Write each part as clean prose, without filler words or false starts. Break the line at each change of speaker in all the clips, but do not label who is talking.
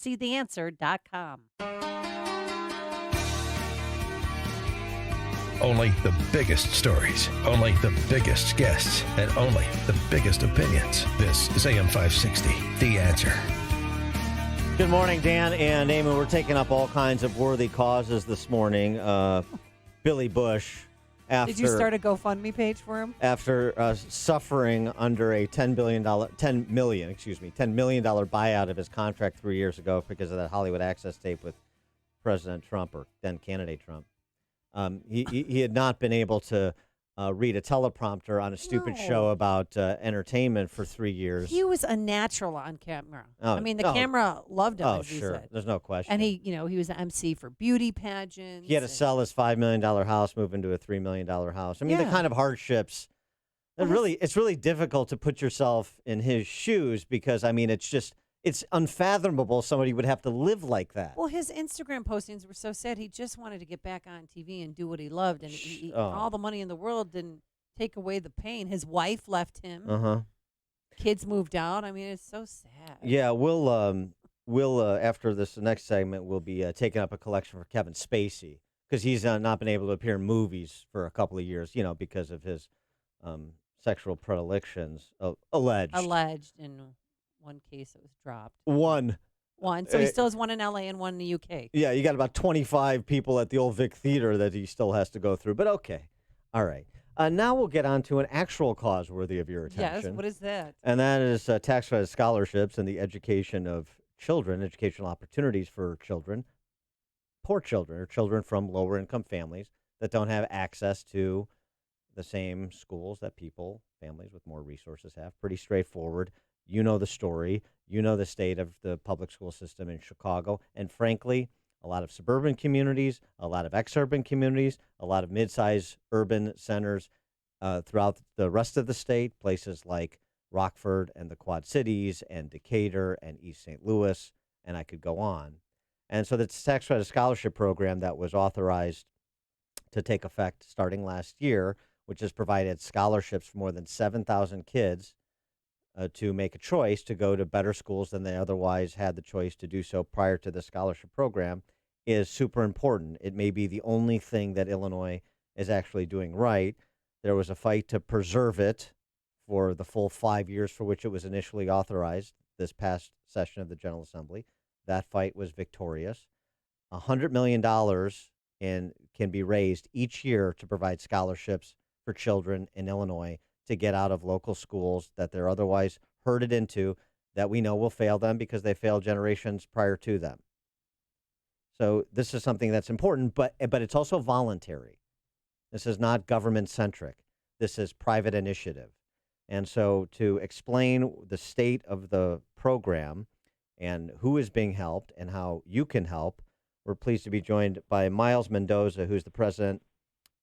SeeTheAnswer.com.
Only the biggest stories, only the biggest guests, and only the biggest opinions. This is AM 560, The Answer.
Good morning, Dan and Amy. We're taking up all kinds of worthy causes this morning. Billy Bush,
Did you start a GoFundMe page for him?
after suffering under a $10 million buyout of his contract 3 years ago because of that Hollywood Access tape with President Trump, or then candidate Trump. He had not been able to read a teleprompter on a stupid show about entertainment for 3 years.
He was a natural on camera.
Oh,
I mean, the camera loved him,
Oh,
as he
sure.
said.
There's no question.
And he was an MC for beauty pageants.
He had to sell his $5 million house, move into a $3 million house. I mean, the
Yeah.
kind of hardships. It's really difficult to put yourself in his shoes because, I mean, it's unfathomable somebody would have to live like that.
Well, his Instagram postings were so sad. He just wanted to get back on TV and do what he loved. And all the money in the world didn't take away the pain. His wife left him.
Uh-huh.
Kids moved out. I mean, it's so sad.
Yeah, we'll after this next segment, we'll be taking up a collection for Kevin Spacey because he's not been able to appear in movies for a couple of years, because of his sexual predilections, alleged.
Alleged. In one case, it was dropped.
One.
So he still has one in L.A. and one in the U.K.
Yeah, you got about 25 people at the old Vic Theater that he still has to go through. But okay. All right. Now we'll get on to an actual cause worthy of your attention.
Yes, what is that?
And that is tax credit scholarships and the education of children, educational opportunities for children, poor children, or children from lower income families that don't have access to the same schools that families with more resources have. Pretty straightforward. You know the story. You know the state of the public school system in Chicago. And frankly, a lot of suburban communities, a lot of exurban communities, a lot of mid-sized urban centers throughout the rest of the state, places like Rockford and the Quad Cities and Decatur and East St. Louis, and I could go on. And so the tax credit scholarship program that was authorized to take effect starting last year, which has provided scholarships for more than 7,000 kids to make a choice to go to better schools than they otherwise had the choice to do so prior to the scholarship program, is super important. It may be the only thing that Illinois is actually doing right. There was a fight to preserve it for the full 5 years for which it was initially authorized this past session of the General Assembly. That fight was victorious. $100 million can be raised each year to provide scholarships for children in Illinois to get out of local schools that they're otherwise herded into, that we know will fail them because they failed generations prior to them. So this is something that's important, but it's also voluntary. This is not government-centric. This is private initiative. And so to explain the state of the program and who is being helped and how you can help, we're pleased to be joined by Myles Mendoza, who's the president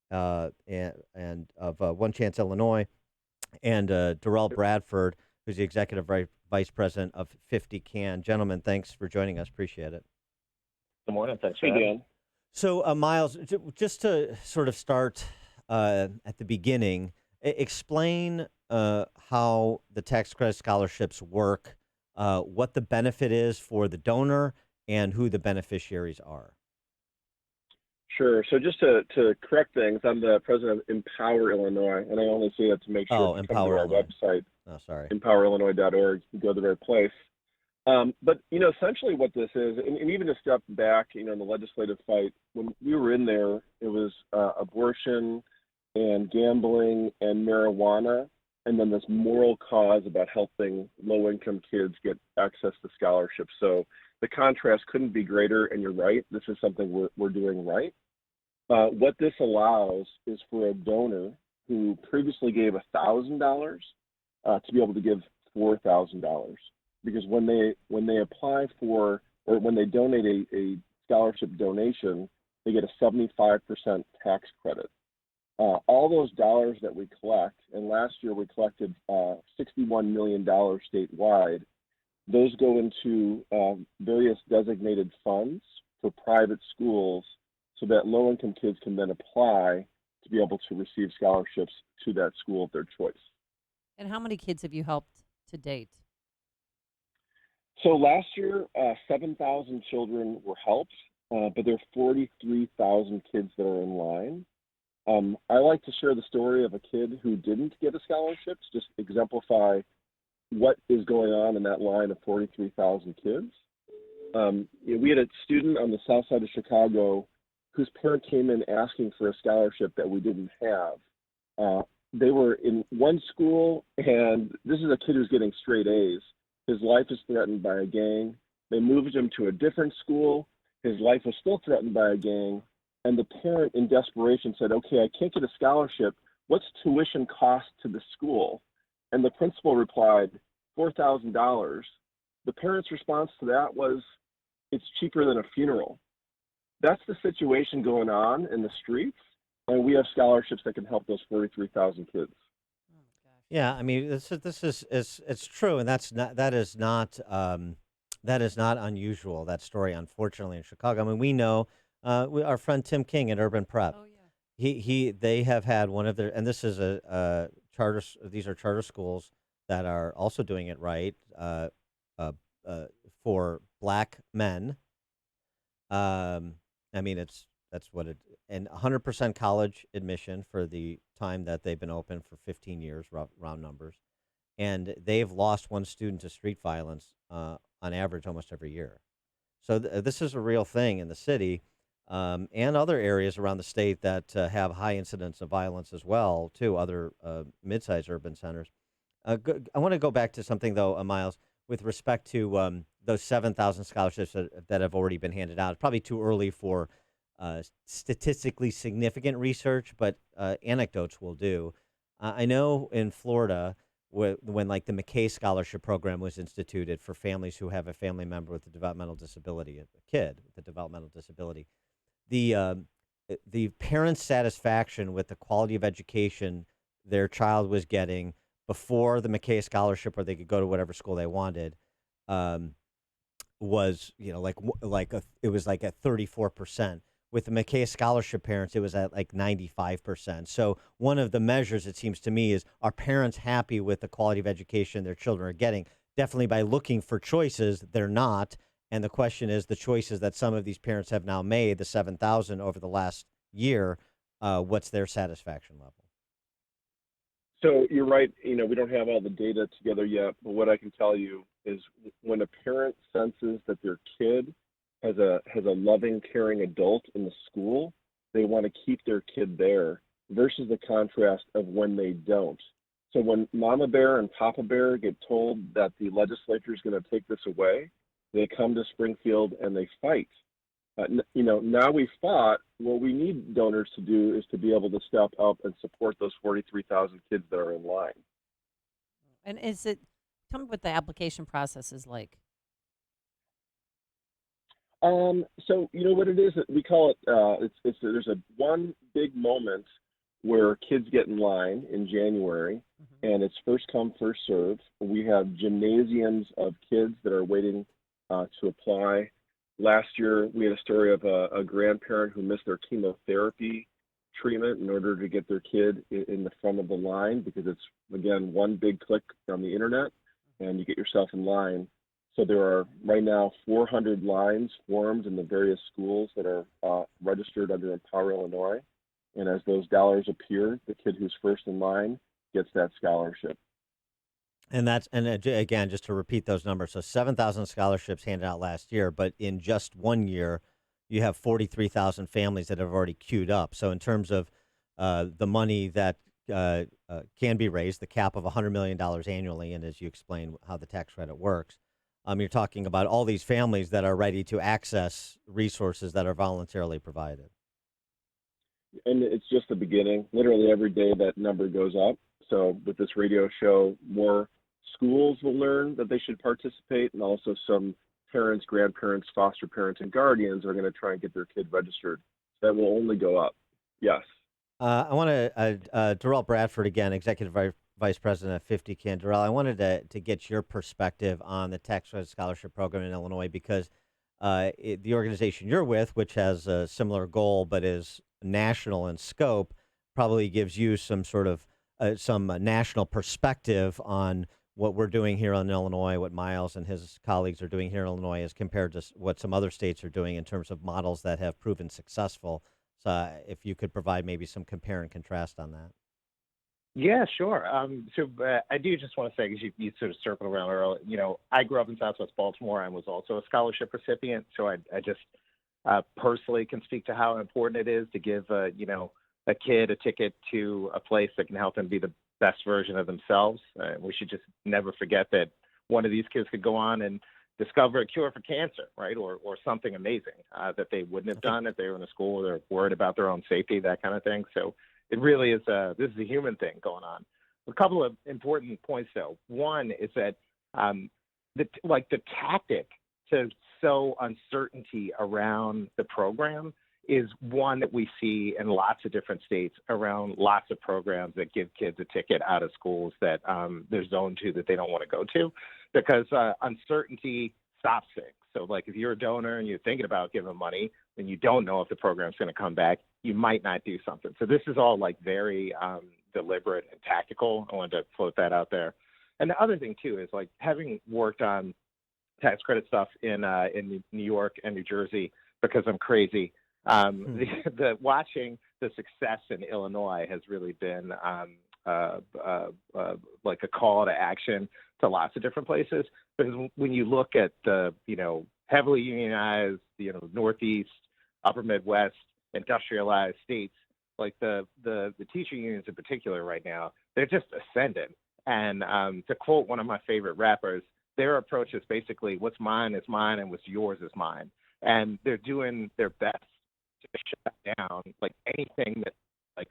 and of One Chance Illinois, and Derrel Bradford, who's the executive vice president of 50 Can. Gentlemen, thanks for joining us. Appreciate it.
Good morning. Thanks for having me.
So, Myles, just to sort of start at the beginning, explain how the tax credit scholarships work, what the benefit is for the donor, and who the beneficiaries are.
Sure. So just to correct things, I'm the president of Empower Illinois, and I only say that to make sure if you come to our website, empowerillinois.org, you go to the right place. But, essentially what this is, and even to step back, in the legislative fight, when we were in there, it was abortion and gambling and marijuana, and then this moral cause about helping low-income kids get access to scholarships. So the contrast couldn't be greater, and you're right, this is something we're doing right. What this allows is for a donor who previously gave $1,000 to be able to give $4,000, because when they apply for, or when they donate a scholarship donation, they get a 75% tax credit. All those dollars that we collect, and last year we collected $61 million statewide, those go into various designated funds for private schools so that low-income kids can then apply to be able to receive scholarships to that school of their choice.
And how many kids have you helped to date?
So last year, 7,000 children were helped, but there are 43,000 kids that are in line. I like to share the story of a kid who didn't get a scholarship to just exemplify what is going on in that line of 43,000 kids. We had a student on the south side of Chicago whose parent came in asking for a scholarship that we didn't have. They were in one school, and this is a kid who's getting straight A's. His life is threatened by a gang. They moved him to a different school. His life was still threatened by a gang. And the parent, in desperation, said, okay, I can't get a scholarship. What's tuition cost to the school? And the principal replied, $4,000. The parent's response to that was, it's cheaper than a funeral. That's the situation going on in the streets, and we have scholarships that can help those 43,000 kids.
Yeah, I mean, this is it's true, and that is not unusual. That story, unfortunately, in Chicago. I mean, we know our friend Tim King at Urban Prep.
Oh yeah.
They have had one of their, and this is a charter. These are charter schools that are also doing it right for Black men. I mean, that's what it, and 100% college admission for the time that they've been open for 15 years, round numbers, and they've lost one student to street violence on average almost every year. So this is a real thing in the city and other areas around the state that have high incidence of violence as well, too, other mid-sized urban centers. I want to go back to something, though, Myles, with respect to those 7,000 scholarships that have already been handed out. It's probably too early for statistically significant research, but anecdotes will do. I know in Florida, when like the McKay Scholarship Program was instituted for families who have a family member with a developmental disability, a kid with a developmental disability, the parents' satisfaction with the quality of education their child was getting before the McKay Scholarship, where they could go to whatever school they wanted, was it was like at 34%. With the McKay Scholarship parents, it was at like 95%. So one of the measures, it seems to me, is, are parents happy with the quality of education their children are getting? Definitely by looking for choices, they're not. And the question is, the choices that some of these parents have now made, the 7,000 over the last year, what's their satisfaction level?
So you're right. We don't have all the data together yet, but what I can tell you is when a parent senses that their kid has a loving, caring adult in the school, they want to keep their kid there versus the contrast of when they don't. So when Mama Bear and Papa Bear get told that the legislature is going to take this away, they come to Springfield and they fight. Now we've fought. What we need donors to do is to be able to step up and support those 43,000 kids that are in line.
And tell me what the application process is like.
So what it is, we call it, there's one big moment where kids get in line in January, and it's first come, first serve. We have gymnasiums of kids that are waiting to apply. Last year, we had a story of a grandparent who missed their chemotherapy treatment in order to get their kid in the front of the line, because it's, again, one big click on the internet, and you get yourself in line. So there are right now 400 lines formed in the various schools that are registered under Empower Illinois. And as those dollars appear, the kid who's first in line gets that scholarship.
And again, just to repeat those numbers, so 7,000 scholarships handed out last year, but in just 1 year, you have 43,000 families that have already queued up. So in terms of the money that can be raised, the cap of $100 million annually, and as you explain how the tax credit works, you're talking about all these families that are ready to access resources that are voluntarily provided.
And it's just the beginning. Literally every day that number goes up. So with this radio show, more schools will learn that they should participate, and also some parents, grandparents, foster parents, and guardians are going to try and get their kid registered. That will only go up. Yes.
I want to, Derrel Bradford again, Executive Vice President of 50 Can. Derrel, I wanted to get your perspective on the tax credit scholarship program in Illinois, because the organization you're with, which has a similar goal but is national in scope, probably gives you some sort of some national perspective on what we're doing here in Illinois, what Myles and his colleagues are doing here in Illinois, as compared to what some other states are doing in terms of models that have proven successful. So if you could provide maybe some compare and contrast on that.
Yeah, sure. I do just want to say, because you sort of circled around earlier, I grew up in Southwest Baltimore and was also a scholarship recipient. So I just personally can speak to how important it is to give, a kid a ticket to a place that can help them be the best version of themselves. We should just never forget that one of these kids could go on and discover a cure for cancer, right? Or something amazing that they wouldn't have done if they were in a school or worried about their own safety, that kind of thing. So it really is this is a human thing going on. A couple of important points, though. One is that the tactic to sow uncertainty around the program is one that we see in lots of different states around lots of programs that give kids a ticket out of schools that they're zoned to that they don't want to go to, because uncertainty stops things. So, like, if you're a donor and you're thinking about giving money and you don't know if the program's going to come back, you might not do something. So this is all like very deliberate and tactical. I wanted to float that out there. And the other thing too is, like, having worked on tax credit stuff in New York and New Jersey, because I'm crazy. The watching the success in Illinois has really been like a call to action to lots of different places. Because when you look at the heavily unionized Northeast, Upper Midwest, industrialized states, like the teacher unions in particular right now, they're just ascendant. And to quote one of my favorite rappers, their approach is basically what's mine is mine and what's yours is mine. And they're doing their best to shut down like anything that like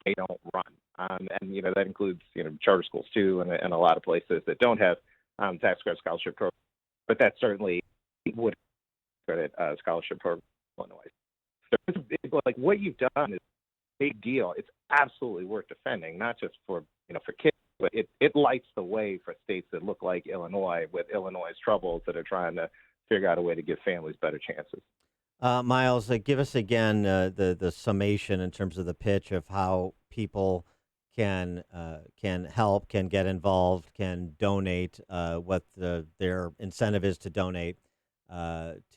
they don't run. And that includes charter schools too, and a lot of places that don't have tax credit scholarship programs. But that certainly would credit scholarship program in Illinois. So like what you've done is a big deal. It's absolutely worth defending, not just for for kids, but it lights the way for states that look like Illinois, with Illinois' troubles, that are trying to figure out a way to give families better chances.
Myles, give us again the summation in terms of the pitch of how people can help, can get involved, can donate, what their incentive is to donate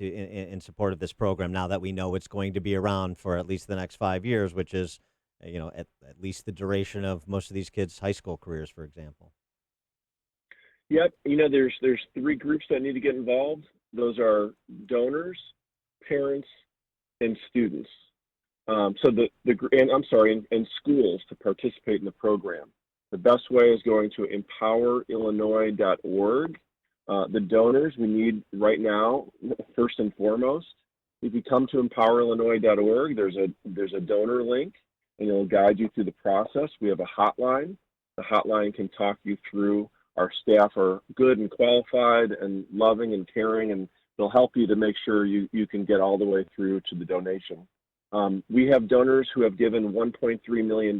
in support of this program. Now that we know it's going to be around for at least the next 5 years, which is at least the duration of most of these kids' high school careers, for example.
Yep, there's 3 groups that need to get involved. Those are donors, parents, and students. And schools to participate in the program. The best way is going to empowerillinois.org. The donors we need right now, first and foremost, if you come to empowerillinois.org, there's a donor link, and it'll guide you through the process. We have a hotline. The hotline can talk you through. Our staff are good and qualified and loving and caring, and they'll help you to make sure you can get all the way through to the donation. We have donors who have given $1.3 million,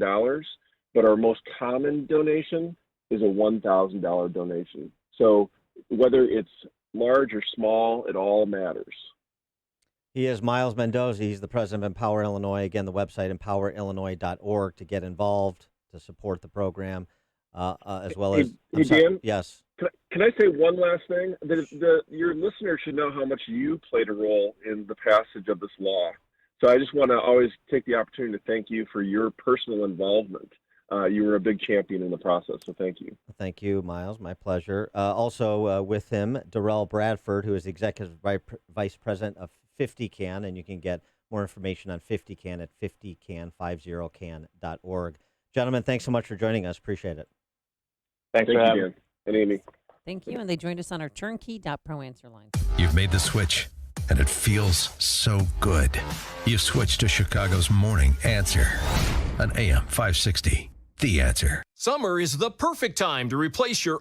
but our most common donation is a $1,000 donation. So whether it's large or small, it all matters.
He is Myles Mendoza. He's the president of Empower Illinois. Again, the website, empowerillinois.org, to get involved, to support the program, as well as...
Hey, Dan?
Yes.
Can I say one last thing? Your listeners should know how much you played a role in the passage of this law. So I just want to always take the opportunity to thank you for your personal involvement. You were a big champion in the process, so thank you.
Thank you, Myles. My pleasure. Also with him, Derrel Bradford, who is the Executive Vice President of 50CAN, and you can get more information on 50CAN at 50can.org. Gentlemen, thanks so much for joining us. Appreciate it.
Thanks for having me. And Amy.
Thank you, and they joined us on our turnkey.pro answer line.
You've made the switch, and it feels so good. You've switched to Chicago's Morning Answer on AM 560. The Answer.
Summer is the perfect time to replace your